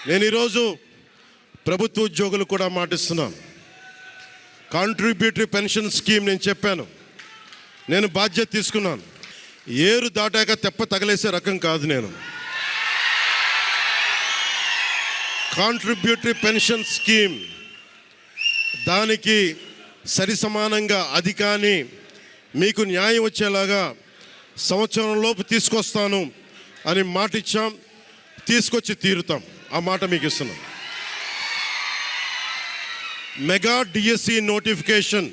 నేను ఈరోజు ప్రభుత్వ ఉద్యోగులు కూడా మాటిస్తున్నాను. కాంట్రిబ్యూటరీ పెన్షన్ స్కీమ్ నేను చెప్పాను, నేను బాధ్యత తీసుకున్నాను. ఏరు దాటాక తెప్ప తగలేసే రకం కాదు నేను. కాంట్రిబ్యూటరీ పెన్షన్ స్కీమ్ దానికి సరి సమానంగా అది కానీ మీకు న్యాయం వచ్చేలాగా సంవత్సరంలోపు తీసుకొస్తాను అని మాట ఇచ్చాం, తీసుకొచ్చి తీరుతాం. ఆ మాట మీకు ఇస్తున్నాం. మెగా డిఎస్సి నోటిఫికేషన్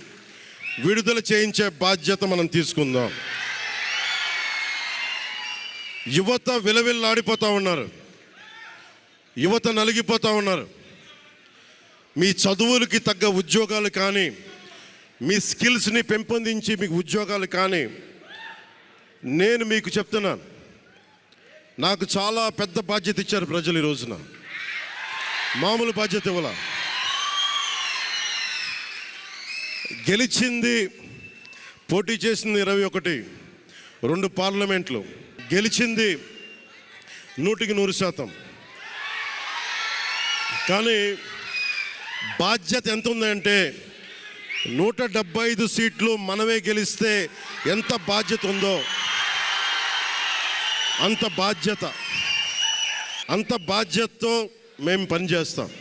విడుదల చేయించే బాధ్యత మనం తీసుకుందాం. యువత విలవిల్లాడిపోతూ ఉన్నారు, యువత నలిగిపోతూ ఉన్నారు. మీ చదువులకి తగ్గ ఉద్యోగాలు కానీ, మీ స్కిల్స్ని పెంపొందించి మీకు ఉద్యోగాలు కానీ, నేను మీకు చెప్తున్నాను, నాకు చాలా పెద్ద బాధ్యత ఇచ్చారు ప్రజలు. ఈ రోజున మామూలు బాధ్యత ఇవ్వాల. గెలిచింది, పోటీ చేసింది 21, 2 పార్లమెంట్లు గెలిచింది 100%. కానీ బాధ్యత ఎంత ఉందంటే 175 సీట్లు మనమే గెలిస్తే ఎంత బాధ్యత ఉందో అంత బాధ్యతతో మేము పనిచేస్తాం.